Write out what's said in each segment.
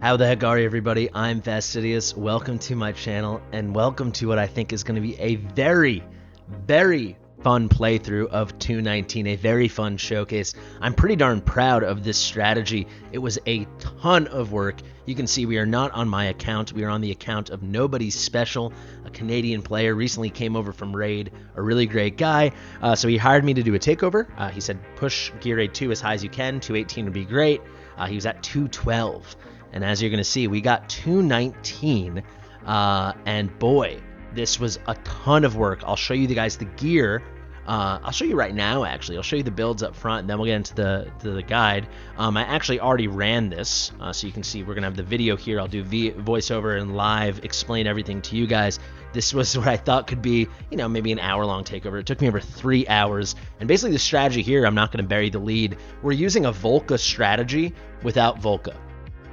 How the heck are you, everybody? I'm Fastidious. Welcome to my channel, and welcome to what I think is going to be a very, very fun playthrough of 219, a very fun showcase. I'm pretty darn proud of this strategy. It was a ton of work. You can see we are not on my account. We are on the account of Nobodyspecial, a Canadian player, recently came over from Raid, a really great guy. So he hired me to do a takeover. He said push gear raid 2 as high as you can. 218 would be great. He was at 212. And as you're going to see, we got 219, and boy, this was a ton of work. I'll show you guys the gear. I'll show you right now, actually. I'll show you the builds up front, and then we'll get into the guide. I actually already ran this, so you can see we're going to have the video here. I'll do voiceover and live, explain everything to you guys. This was what I thought could be, maybe an hour-long takeover. It took me over 3 hours, and basically the strategy here, I'm not going to bury the lead. We're using a Volka strategy without Volka.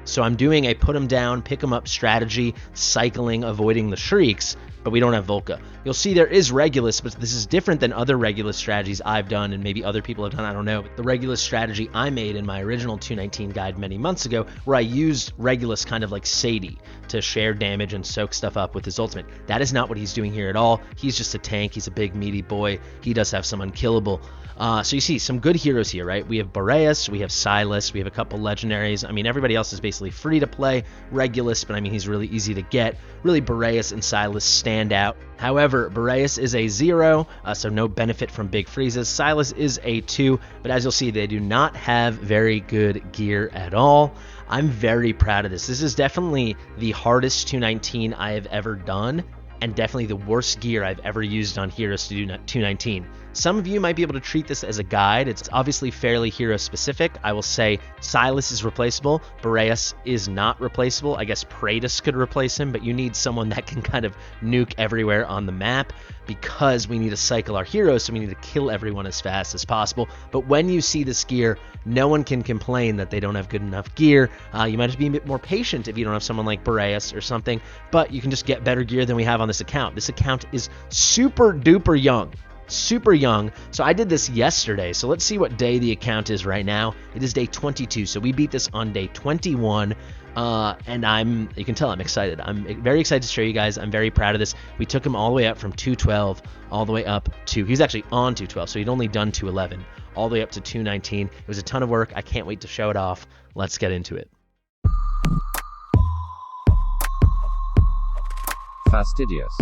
So I'm doing a put him down, pick him up strategy, cycling, avoiding the shrieks, but we don't have Volka. You'll see there is Regulus, but this is different than other Regulus strategies I've done and maybe other people have done, I don't know. The Regulus strategy I made in my original 219 guide many months ago, where I used Regulus kind of like Sadie to share damage and soak stuff up with his ultimate. That is not what he's doing here at all. He's just a tank. He's a big, meaty boy. He does have some unkillable. So you see some good heroes here, right? We have Boreas, we have Silas, we have a couple legendaries. I mean, everybody else is basically free to play. Regulus, but I mean, he's really easy to get. Really, Boreas and Silas stand out. However, Boreas is a 0, so no benefit from big freezes. Silas is a 2, but as you'll see, they do not have very good gear at all. I'm very proud of this. This is definitely the hardest 219 I have ever done, and definitely the worst gear I've ever used on heroes to do 219. Some of you might be able to treat this as a guide. It's obviously fairly hero specific. I will say Silas is replaceable. Boreas is not replaceable. I guess Praetus could replace him, but you need someone that can kind of nuke everywhere on the map because we need to cycle our heroes, so we need to kill everyone as fast as possible. But when you see this gear, no one can complain that they don't have good enough gear. You might have to be a bit more patient if you don't have someone like Boreas or something, but you can just get better gear than we have on this account. This account is super duper young. Super young. So I did this yesterday. So let's see what day the account is right now. It is day 22. So we beat this on day 21. And you can tell I'm excited. I'm very excited to show you guys. I'm very proud of this. We took him all the way up from 212 all the way up to, he's actually on 212. So he'd only done 211 all the way up to 219. It was a ton of work. I can't wait to show it off. Let's get into it. Fastidious.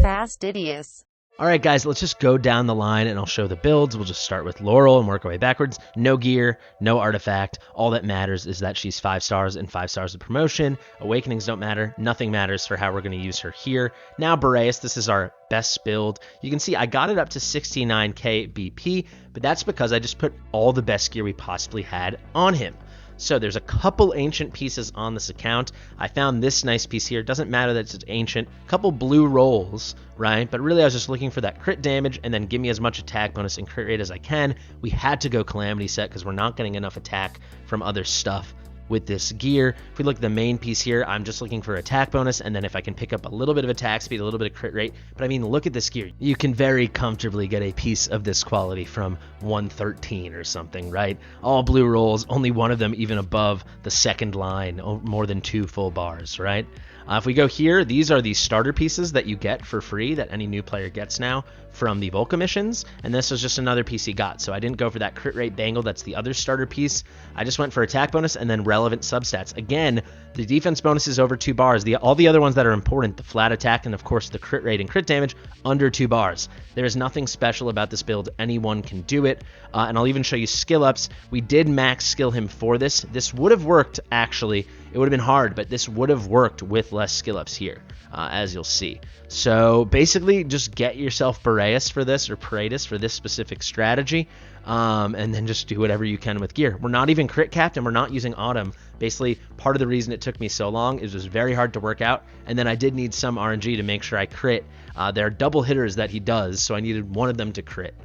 Fastidious. All right, guys, let's just go down the line and I'll show the builds. We'll just start with Laurel and work our way backwards. No gear, no artifact. All that matters is that she's 5 stars and 5 stars of promotion. Awakenings don't matter. Nothing matters for how we're going to use her here. Now, Boreas, this is our best build. You can see I got it up to 69k BP, but that's because I just put all the best gear we possibly had on him. So there's a couple ancient pieces on this account. I found this nice piece here. Doesn't matter that it's ancient. Couple blue rolls, right? But really I was just looking for that crit damage and then give me as much attack bonus and crit rate as I can. We had to go Calamity set because we're not getting enough attack from other stuff with this gear. If we look at the main piece here, I'm just looking for attack bonus, and then if I can pick up a little bit of attack speed, a little bit of crit rate. But I mean, look at this gear. You can very comfortably get a piece of this quality from 113 or something, right? All blue rolls, only one of them even above the second line, more than 2 full bars, right? If we go here, these are the starter pieces that you get for free that any new player gets now from the Volka missions, and this was just another piece he got. So I didn't go for that crit rate bangle, that's the other starter piece. I just went for attack bonus and then relevant substats. Again, the defense bonus is over 2 bars. All the other ones that are important, the flat attack and of course the crit rate and crit damage, under 2 bars. There is nothing special about this build. Anyone can do it, and I'll even show you skill ups. We did max skill him for this. This would have worked, actually. It would have been hard, but this would have worked with less skill ups here, as you'll see. So basically, just get yourself Boreas for this, or Praetus for this specific strategy, and then just do whatever you can with gear. We're not even crit capped, and we're not using Autumn. Basically, part of the reason it took me so long is it was very hard to work out, and then I did need some RNG to make sure I crit. There are double hitters that he does, so I needed one of them to crit.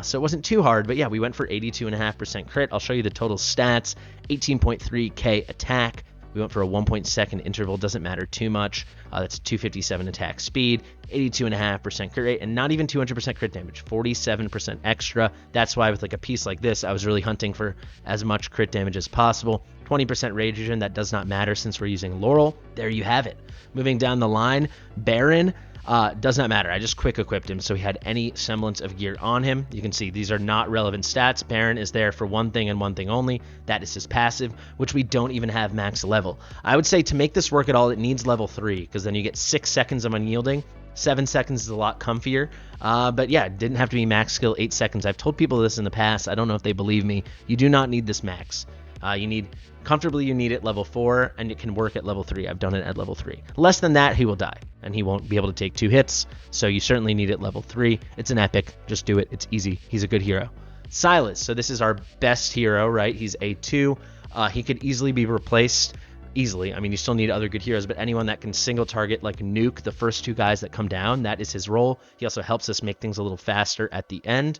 So it wasn't too hard, but yeah, we went for 82.5% crit. I'll show you the total stats. 18.3k attack. We We went for a 1.2 interval, doesn't matter too much. That's 257 attack speed, 82.5% crit rate, and not even 200% crit damage, 47% extra. That's why with like a piece like this, I was really hunting for as much crit damage as possible. 20% Regen, that does not matter since we're using Laurel. There you have it. Moving down the line, Baron. Does not matter. I just quick equipped him so he had any semblance of gear on him. You can see these are not relevant stats. Baron is there for one thing and one thing only. That is his passive, which we don't even have max level. I would say to make this work at all, it needs level 3 because then you get 6 seconds of unyielding. 7 seconds is a lot comfier. But yeah, it didn't have to be max skill 8 seconds. I've told people this in the past. I don't know if they believe me. You do not need this max. You need it level 4, and it can work at level 3. I've done it at level 3. Less than that, he will die, and he won't be able to take 2 hits, so you certainly need it level 3. It's an epic. Just do it. It's easy. He's a good hero. Silas. So this is our best hero, right? He's A2. He could easily be replaced. Easily. I mean, you still need other good heroes, but anyone that can single target, like nuke the first 2 guys that come down, that is his role. He also helps us make things a little faster at the end.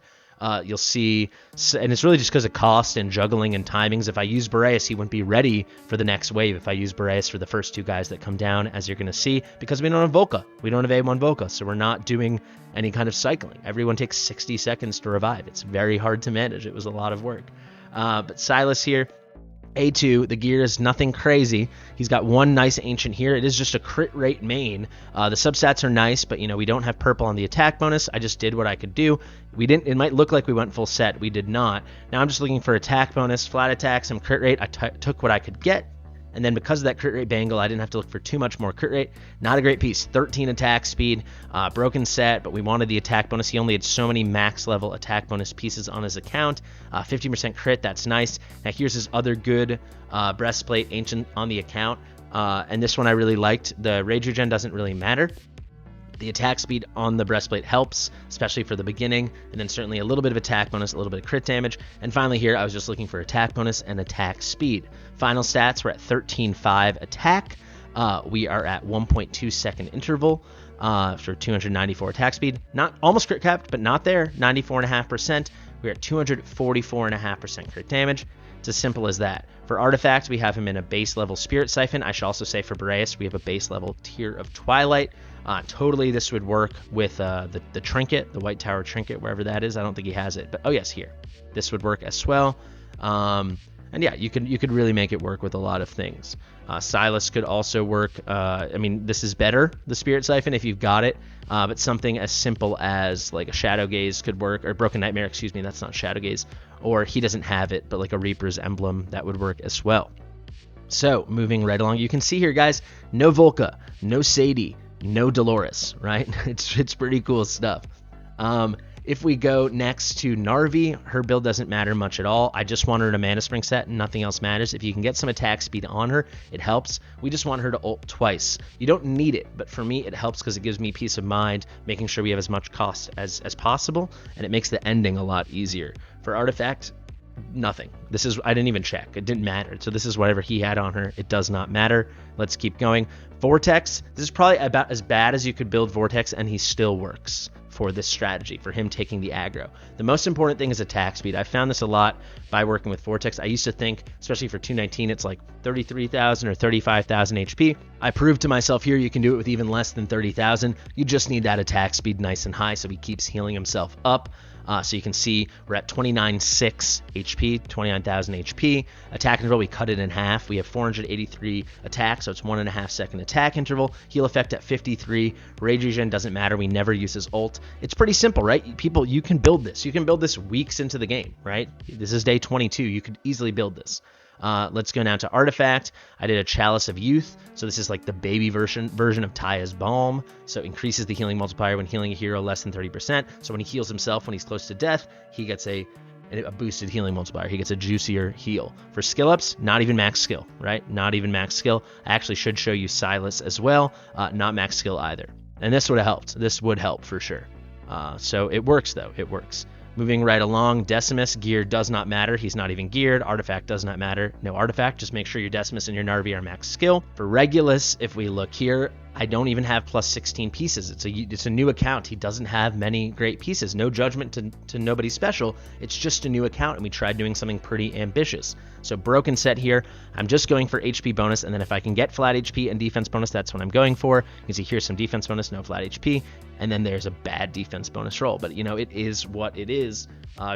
You'll see, and it's really just because of cost and juggling and timings. If I use Boreas, he wouldn't be ready for the next wave if I use Boreas for the first 2 guys that come down, as you're going to see, because we don't have Volka. We don't have A1 Volka, so we're not doing any kind of cycling. Everyone takes 60 seconds to revive. It's very hard to manage. It was a lot of work. But Silas here, A2, the gear is nothing crazy. He's got one nice ancient here. It is just a crit rate main. The substats are nice, but we don't have purple on the attack bonus. I just did what I could do. It might look like we went full set. We did not. Now I'm just looking for attack bonus, flat attack, some crit rate. I took what I could get. And then because of that crit rate bangle, I didn't have to look for too much more crit rate. Not a great piece. 13 attack speed, broken set, but we wanted the attack bonus. He only had so many max level attack bonus pieces on his account. 50% crit, that's nice. Now here's his other good breastplate, ancient on the account. And this one I really liked. The Regen doesn't really matter. The attack speed on the breastplate helps, especially for the beginning, and then certainly a little bit of attack bonus, a little bit of crit damage. And finally here, I was just looking for attack bonus and attack speed. Final stats, we're at 13.5 attack. We are at 1.2 second interval for 294 attack speed. Not almost crit capped, but not there, 94.5%. We're at 244.5% crit damage. It's as simple as that. For artifacts, we have him in a base level Spirit Siphon. I should also say for Boreas, we have a base level Tear of Twilight. Totally this would work with the trinket, the White Tower trinket, wherever that is. I don't think he has it, but oh yes, here. This would work as well. And yeah, you could really make it work with a lot of things. Silas could also work. I mean, this is better, the Spirit Siphon, if you've got it. But something as simple as like a Shadow Gaze could work, or Broken Nightmare, excuse me, that's not Shadow Gaze. Or he doesn't have it, but like a Reaper's Emblem, that would work as well. So moving right along, you can see here, guys, no Volka, no Sadie, no Dolores, right? It's pretty cool stuff. If we go next to Narvi, her build doesn't matter much at all. I just want her to Mana Spring set, and nothing else matters. If you can get some attack speed on her, it helps. We just want her to ult twice. You don't need it, but for me, it helps because it gives me peace of mind, making sure we have as much cost as possible, and it makes the ending a lot easier. For artifact, nothing. I didn't even check. It didn't matter. So this is whatever he had on her. It does not matter. Let's keep going. Vortex. This is probably about as bad as you could build Vortex, and he still works for this strategy, for him taking the aggro. The most important thing is attack speed. I found this a lot by working with Vortex. I used to think, especially for 219, it's like 33,000 or 35,000 HP. I proved to myself here you can do it with even less than 30,000. You just need that attack speed nice and high so he keeps healing himself up. So you can see we're at 29,600 HP, 29,000 HP. Attack interval, we cut it in half. We have 483 attacks, so it's 1.5 second attack interval. Heal effect at 53. Regen doesn't matter. We never use his ult. It's pretty simple, right? People, you can build this. You can build this weeks into the game, right? This is day 22. You could easily build this. Let's go now to Artifact. I did a Chalice of Youth, so this is like the baby version of Taya's Balm, so increases the healing multiplier when healing a hero less than 30%, so when he heals himself when he's close to death, he gets a boosted healing multiplier. He gets a juicier heal. For skill ups, not even max skill, right? Not even max skill. I actually should show you Silas as well, not max skill either. And this would have helped. This would help for sure. So it works though, it works. Moving right along, Decimus, gear does not matter. He's not even geared. Artifact does not matter. No artifact. Just make sure your Decimus and your Narvi are max skill. For Regulus, if we look here, I don't even have plus 16 pieces. It's a new account. He doesn't have many great pieces. No judgment to Nobody Special. It's just a new account, and we tried doing something pretty ambitious. So broken set here. I'm just going for HP bonus, and then if I can get flat HP and defense bonus, that's what I'm going for. You can see here's some defense bonus, no flat HP, and then there's a bad defense bonus roll. But, it is what it is.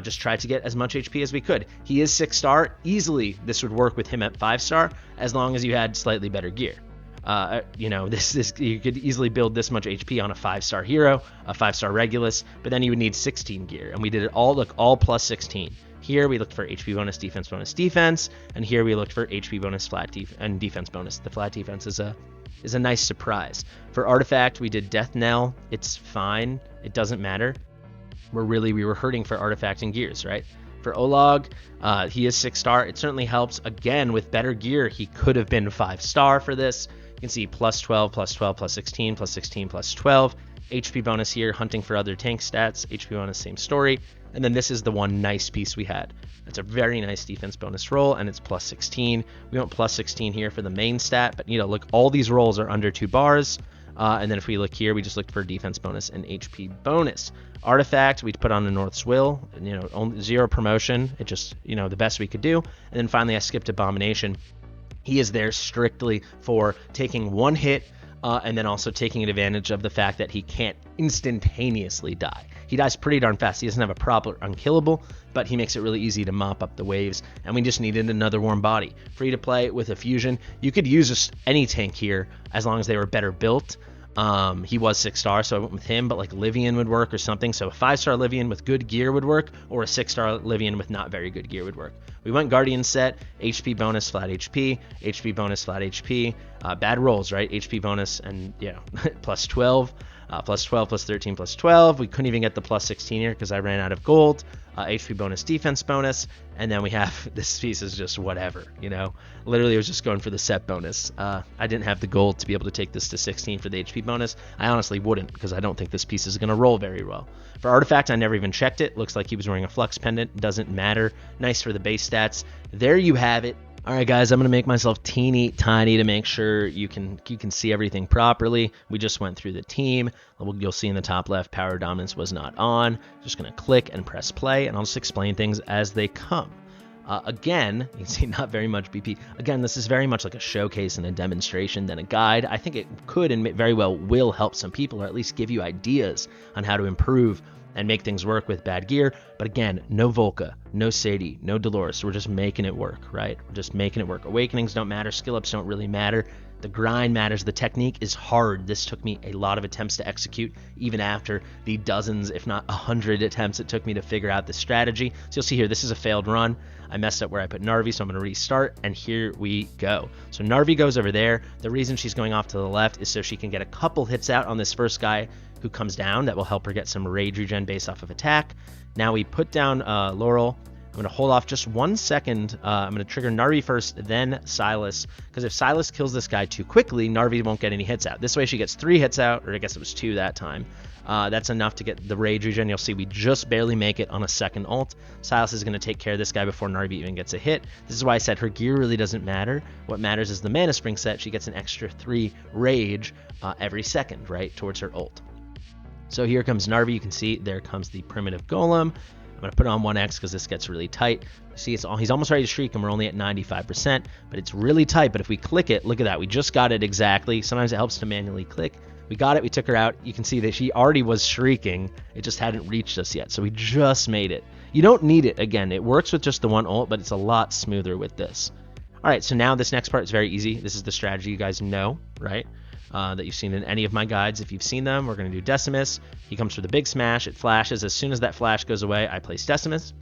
Just tried to get as much HP as we could. He is 6-star. Easily, this would work with him at 5-star, as long as you had slightly better gear. This you could easily build this much HP on a 5-star hero, a 5-star Regulus, but then you would need 16 gear, and we did it all plus 16. Here we looked for HP bonus, defense, and here we looked for HP bonus, and defense bonus. The flat defense is a nice surprise. For artifact, we did Death Knell. It's fine. It doesn't matter. We were hurting for artifact and gears, right? For Olog, he is 6-star. It certainly helps. Again, with better gear, he could have been 5-star for this. You can see plus 12, plus 12, plus 16, plus 16, plus 12. HP bonus here, hunting for other tank stats. HP bonus, same story. And then this is the one nice piece we had. It's a very nice defense bonus roll, and it's plus 16. We want plus 16 here for the main stat, but look, all these rolls are under 2 bars. And then if we look here, we just looked for defense bonus and HP bonus. Artifact, we put on the North's Will, only 0 promotion. It just, the best we could do. And then finally, I skipped Abomination. He is there strictly for taking 1 hit, and then also taking advantage of the fact that he can't instantaneously die. He dies pretty darn fast. He doesn't have a proper unkillable, but he makes it really easy to mop up the waves, and we just needed another warm body. Free to play with a fusion. You could use just any tank here as long as they were better built. He was 6-star, so I went with him, but like Livian would work or something. So a 5-star Livian with good gear would work, or a 6-star Livian with not very good gear would work. We went Guardian set, HP bonus, flat HP, HP bonus, flat HP. Bad rolls, right? HP bonus and plus 12. Plus 12, plus 13, plus 12. We couldn't even get the plus 16 here because I ran out of gold. HP bonus, defense bonus, and then we have this piece is just whatever, Literally, I was just going for the set bonus. I didn't have the gold to be able to take this to 16 for the HP bonus. I honestly wouldn't because I don't think this piece is going to roll very well. For artifact, I never even checked it. Looks like he was wearing a flux pendant. Doesn't matter. Nice for the base stats. There you have it. All right, guys, I'm going to make myself teeny tiny to make sure you can see everything properly. We just went through the team. You'll see in the top left, power dominance was not on. Just going to click and press play, and I'll just explain things as they come. Again, you can see not very much BP. Again, this is very much like a showcase and a demonstration than a guide. I think it could and very well will help some people, or at least give you ideas on how to improve and make things work with bad gear. But again, no Volka, no Sadie, no Dolores. So we're just making it work, right? We're just making it work. Awakenings don't matter. Skill ups don't really matter. The grind matters. The technique is hard. This took me a lot of attempts to execute, even after the dozens, if not 100 attempts it took me to figure out the strategy. So you'll see here, this is a failed run. I messed up where I put Narvi, so I'm going to restart, and here we go. So Narvi goes over there. The reason she's going off to the left is so she can get a couple hits out on this first guy who comes down. That will help her get some rage regen based off of attack. Now we put down Laurel. I'm going to hold off just 1 second. I'm going to trigger Narvi first, then Silas, because if Silas kills this guy too quickly, Narvi won't get any hits out. This way she gets 3 hits out, or I guess it was 2 that time. That's enough to get the rage regen. You'll see we just barely make it on a second ult. Silas is going to take care of this guy before Narvi even gets a hit. This is why I said her gear really doesn't matter. What matters is the mana spring set. She gets an extra 3 rage every second, right, towards her ult. So here comes Narvi. You can see there comes the primitive golem. I'm going to put it on 1x because this gets really tight. You see, he's almost ready to shriek, and we're only at 95%, but it's really tight. But if we click it, look at that. We just got it exactly. Sometimes it helps to manually click. We got it. We took her out. You can see that she already was shrieking. It just hadn't reached us yet, so we just made it. You don't need it. Again, it works with just the one ult, but it's a lot smoother with this. All right, so now this next part is very easy. This is the strategy you guys know, right? That you've seen in any of my guides. If you've seen them, we're going to do Decimus. He comes for the big smash. It flashes. As soon as that flash goes away, I place Decimus.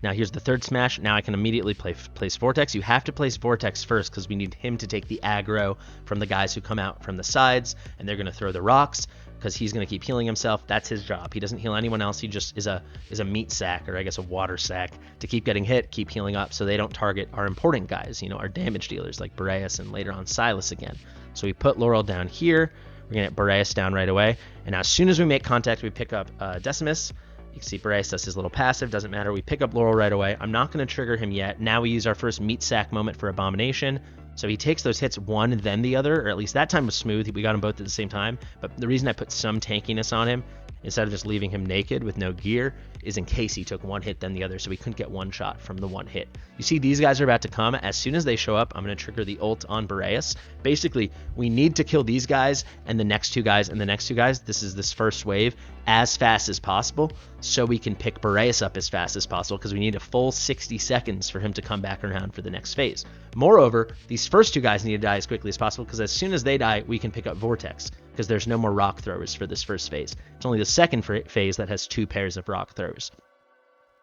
Now here's the third smash. Now I can immediately place Vortex. You have to place Vortex first because we need him to take the aggro from the guys who come out from the sides, and they're going to throw the rocks because he's going to keep healing himself. That's his job. He doesn't heal anyone else. He just is a meat sack, or I guess a water sack, to keep getting hit, keep healing up, so they don't target our important guys, our damage dealers like Boreas and later on Silas again. So we put Laurel down here. We're going to get Boreas down right away. And now as soon as we make contact, we pick up Decimus. You can see Boreas does his little passive, doesn't matter. We pick up Laurel right away. I'm not going to trigger him yet. Now we use our first meat sack moment for Abomination. So he takes those hits one, then the other, or at least that time was smooth. We got them both at the same time. But the reason I put some tankiness on him, instead of just leaving him naked with no gear, is in case he took one hit, then the other, so we couldn't get one shot from the one hit. You see these guys are about to come. As soon as they show up, I'm going to trigger the ult on Boreas. Basically, we need to kill these guys and the next two guys and the next two guys. This is this first wave as fast as possible, so we can pick Boreas up as fast as possible, because we need a full 60 seconds for him to come back around for the next phase. Moreover, these first two guys need to die as quickly as possible, because as soon as they die, we can pick up Vortex, because there's no more rock throwers for this first phase. It's only the second phase that has 2 pairs of rock throwers.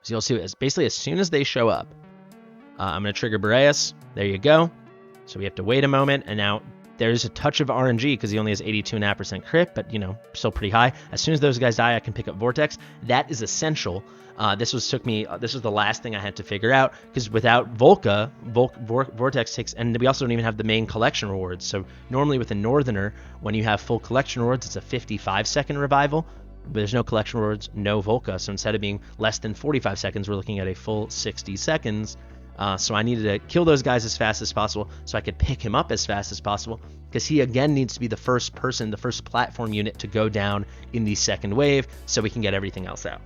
So you'll see, basically as soon as they show up, I'm going to trigger Boreas. There you go. So we have to wait a moment, and now there's a touch of RNG because he only has 82.5% crit, but, you know, still pretty high. As soon as those guys die, I can pick up Vortex. That is essential. This was the last thing I had to figure out, because without Volka, Vortex takes, and we also don't even have the main collection rewards. So normally with a Northerner, when you have full collection rewards, it's a 55-second revival. But there's no collection rewards, no Volka. So instead of being less than 45 seconds, we're looking at a full 60 seconds. So I needed to kill those guys as fast as possible so I could pick him up as fast as possible, because he again needs to be the first person, the first platform unit to go down in the second wave, so we can get everything else out.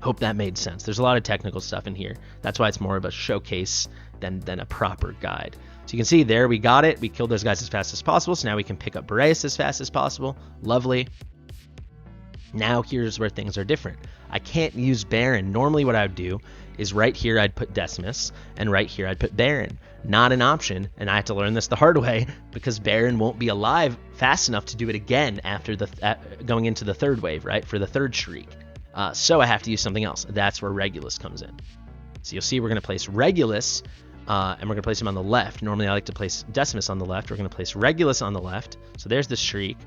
Hope that made sense. There's a lot of technical stuff in here. That's why it's more of a showcase than a proper guide. So you can see there, we got it. We killed those guys as fast as possible, so now we can pick up Boreas as fast as possible. Lovely. Now here's where things are different. I can't use Baron. Normally what I would do is right here I'd put Decimus, and right here I'd put Baron. Not an option, and I had to learn this the hard way, because Baron won't be alive fast enough to do it again after going into the third wave, right, for the third shriek. So I have to use something else. That's where Regulus comes in. So you'll see we're going to place Regulus, and we're going to place him on the left. Normally I like to place Decimus on the left. We're going to place Regulus on the left. So there's the shriek.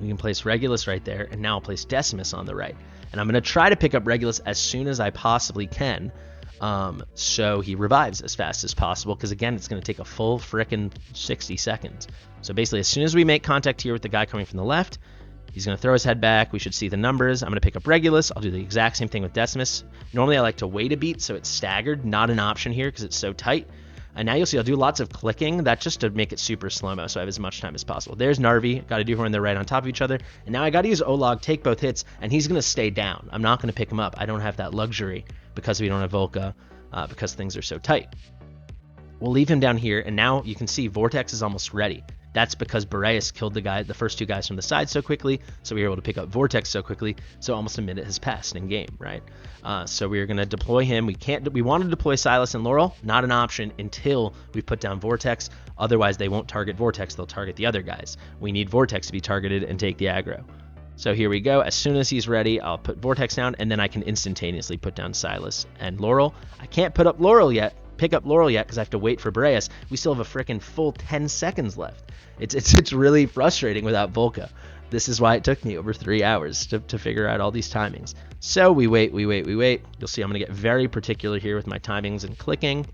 We can place Regulus right there, and now I'll place Decimus on the right. And I'm going to try to pick up Regulus as soon as I possibly can, so he revives as fast as possible, because again, it's going to take a full frickin' 60 seconds. So basically, as soon as we make contact here with the guy coming from the left, he's going to throw his head back. We should see the numbers. I'm going to pick up Regulus. I'll do the exact same thing with Decimus. Normally, I like to wait a beat so it's staggered. Not an option here because it's so tight. And now you'll see I'll do lots of clicking. That's just to make it super slow-mo, so I have as much time as possible. There's Narvi. Got to do her when they're right on top of each other. And now I got to use Olog, take both hits, and he's going to stay down. I'm not going to pick him up. I don't have that luxury because we don't have Volka, because things are so tight. We'll leave him down here, and now you can see Vortex is almost ready. That's because Boreas killed the first two guys from the side so quickly, so we were able to pick up Vortex so quickly, so almost a minute has passed in game, right? So we are going to deploy him. We want to deploy Silas and Laurel, not an option until we put down Vortex. Otherwise, they won't target Vortex, they'll target the other guys. We need Vortex to be targeted and take the aggro. So here we go. As soon as he's ready, I'll put Vortex down, and then I can instantaneously put down Silas and Laurel. I can't pick up Laurel yet, because I have to wait for Boreas. We still have a freaking full 10 seconds left. It's really frustrating without Volka. This is why it took me over 3 hours to figure out all these timings. So we wait. You'll see I'm going to get very particular here with my timings and clicking.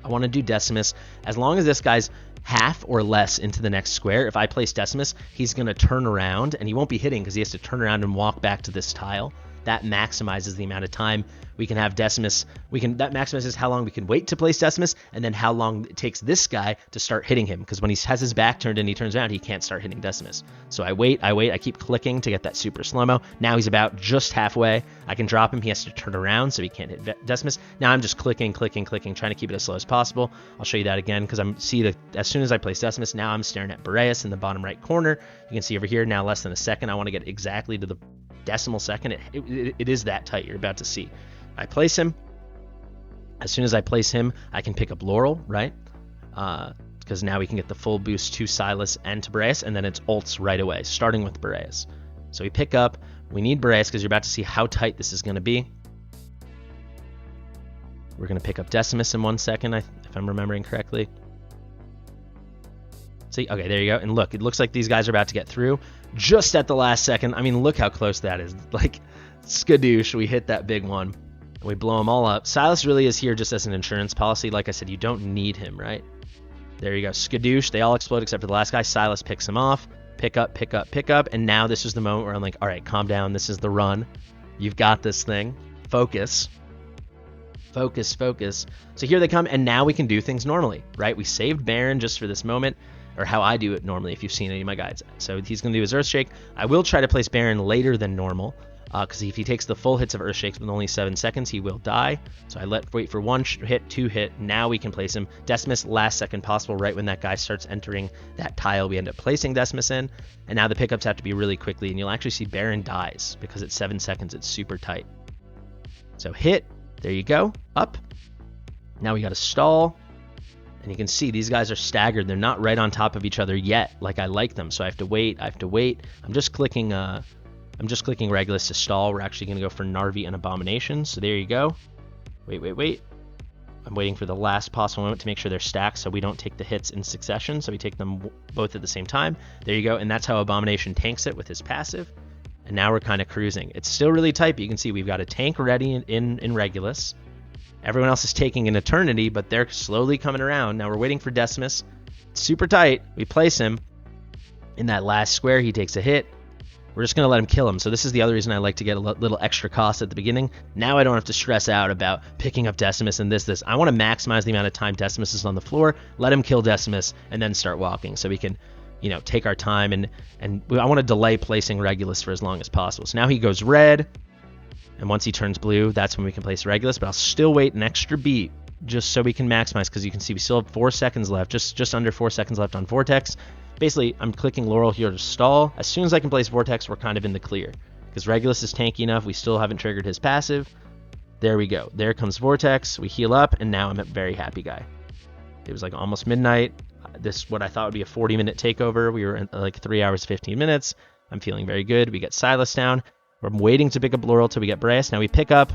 I want to do Decimus. As long as this guy's half or less into the next square, if I place Decimus, he's going to turn around, and he won't be hitting because he has to turn around and walk back to this tile. That maximizes the amount of time we can have Decimus. That maximizes how long we can wait to place Decimus, and then how long it takes this guy to start hitting him. Because when he has his back turned and he turns around, he can't start hitting Decimus. So I wait. I keep clicking to get that super slow-mo. Now he's about just halfway. I can drop him. He has to turn around, so he can't hit Decimus. Now I'm just clicking, trying to keep it as slow as possible. I'll show you that again, because as soon as I place Decimus, now I'm staring at Boreas in the bottom right corner. You can see over here, now less than a second. I want to get exactly to the decimal second. It is that tight. You're about to see. I place him. As soon as I place him, I can pick up Laurel, right? Because now we can get the full boost to Silas and to Boreas, and then it's ults right away, starting with Boreas. So we pick up. We need Boreas because you're about to see how tight this is going to be. We're going to pick up Decimus in 1 second, if I'm remembering correctly. See, okay, there you go. And look, it looks like these guys are about to get through just at the last second. I mean, look how close that is. Like, skadoosh, we hit that big one. And we blow them all up. Silas really is here just as an insurance policy. Like I said, you don't need him, right? There you go. Skadoosh, they all explode except for the last guy. Silas picks him off. Pick up. And now this is the moment where I'm like, all right, calm down. This is the run. You've got this thing. Focus. Focus, focus. So here they come, and now we can do things normally, right? We saved Baron just for this moment, or how I do it normally if you've seen any of my guides. So he's going to do his Earthshake. I will try to place Baron later than normal, because if he takes the full hits of Earthshakes with only 7 seconds, he will die. So I wait for 1 hit, 2 hit. Now we can place him. Decimus, last second possible, right when that guy starts entering that tile, we end up placing Decimus in. And now the pickups have to be really quickly, and you'll actually see Baron dies, because at 7 seconds, it's super tight. So hit. There you go. Up. Now we got to stall. And you can see these guys are staggered. They're not right on top of each other yet, like I like them. So I have to wait. I'm just clicking Regulus to stall. We're actually going to go for Narvi and Abomination. So there you go. Wait. I'm waiting for the last possible moment to make sure they're stacked so we don't take the hits in succession. So we take them both at the same time. There you go. And that's how Abomination tanks it with his passive. And now we're kind of cruising. It's still really tight, but you can see we've got a tank ready in Regulus. Everyone else is taking an eternity, but they're slowly coming around. Now we're waiting for Decimus. It's super tight. We place him. In that last square, he takes a hit. We're just going to let him kill him. So this is the other reason I like to get a little extra cost at the beginning. Now I don't have to stress out about picking up Decimus and this. I want to maximize the amount of time Decimus is on the floor, let him kill Decimus, and then start walking so we can, take our time. And I want to delay placing Regulus for as long as possible. So now he goes red. And once he turns blue, that's when we can place Regulus. But I'll still wait an extra beat just so we can maximize, because you can see we still have 4 seconds left, just under 4 seconds left on Vortex. Basically, I'm clicking Laurel here to stall. As soon as I can place Vortex, we're kind of in the clear, because Regulus is tanky enough. We still haven't triggered his passive. There we go. There comes Vortex. We heal up, and now I'm a very happy guy. It was like almost midnight. This, what I thought would be a 40-minute takeover. We were in like 3 hours, 15 minutes. I'm feeling very good. We get Silas down. We're waiting to pick up Laurel till we get Brass. Now we pick up,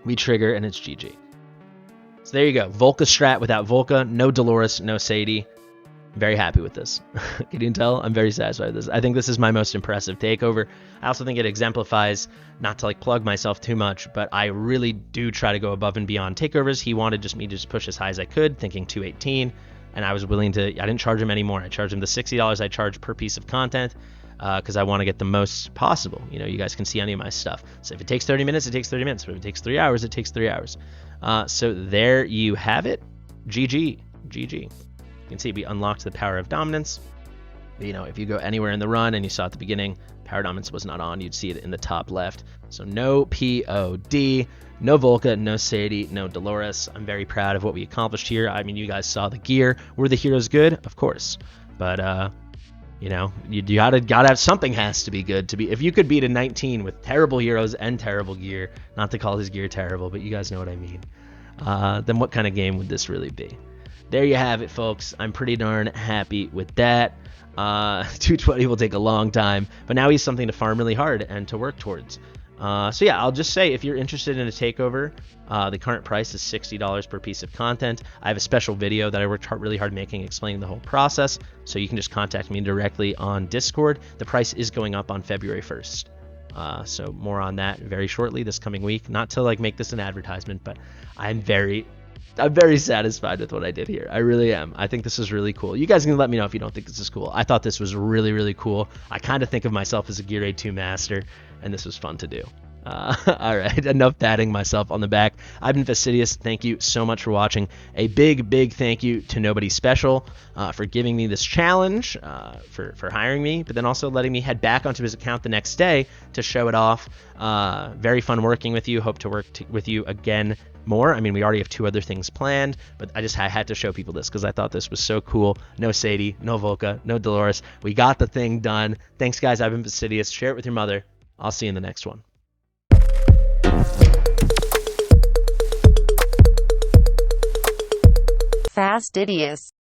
we trigger, and it's GG. So there you go. Volka strat without Volka. No Dolores, no Sadie. Very happy with this. Can you tell? I'm very satisfied with this. I think this is my most impressive takeover. I also think it exemplifies, not to plug myself too much, but I really do try to go above and beyond takeovers. He wanted me to just push as high as I could, thinking 218, and I was willing to. I didn't charge him anymore. I charged him the $60 I charge per piece of content, because I want to get the most possible. You guys can see any of my stuff. So if it takes 30 minutes, it takes 30 minutes. But if it takes 3 hours, it takes 3 hours. So there you have it. GG. You can see we unlocked the power of dominance. If you go anywhere in the run and you saw at the beginning, power dominance was not on, you'd see it in the top left. So no PoD, no Volka, no Sadie, no Dolores. I'm very proud of what we accomplished here. I mean, you guys saw the gear. Were the heroes good? Of course. But, you gotta have something, has to be good to be. If you could beat a 19 with terrible heroes and terrible gear, not to call his gear terrible, but you guys know what I mean, then what kind of game would this really be? There you have it, folks. I'm pretty darn happy with that. 220 will take a long time, but now he's something to farm really hard and to work towards. So yeah, I'll just say, if you're interested in a takeover, the current price is $60 per piece of content. I have a special video that I worked really hard making, explaining the whole process, so you can just contact me directly on Discord. The price is going up on February 1st. So more on that very shortly this coming week. Not to make this an advertisement, but I'm very satisfied with what I did here. I really am. I think this is really cool. You guys can let me know if you don't think this is cool. I thought this was really, really cool. I kind of think of myself as a Gear Raid 2 master, and this was fun to do. All right, enough patting myself on the back. I've been Fastidious. Thank you so much for watching. A big thank you to Nobody Special for giving me this challenge, for hiring me, but then also letting me head back onto his account the next day to show it off. Very fun working with you. Hope to work with you again more. I mean, we already have 2 other things planned, but I had to show people this because I thought this was so cool. No Sadie, no Volka, no Dolores. We got the thing done. Thanks, guys. I've been Fastidious. Share it with your mother. I'll see you in the next one. Fastidious.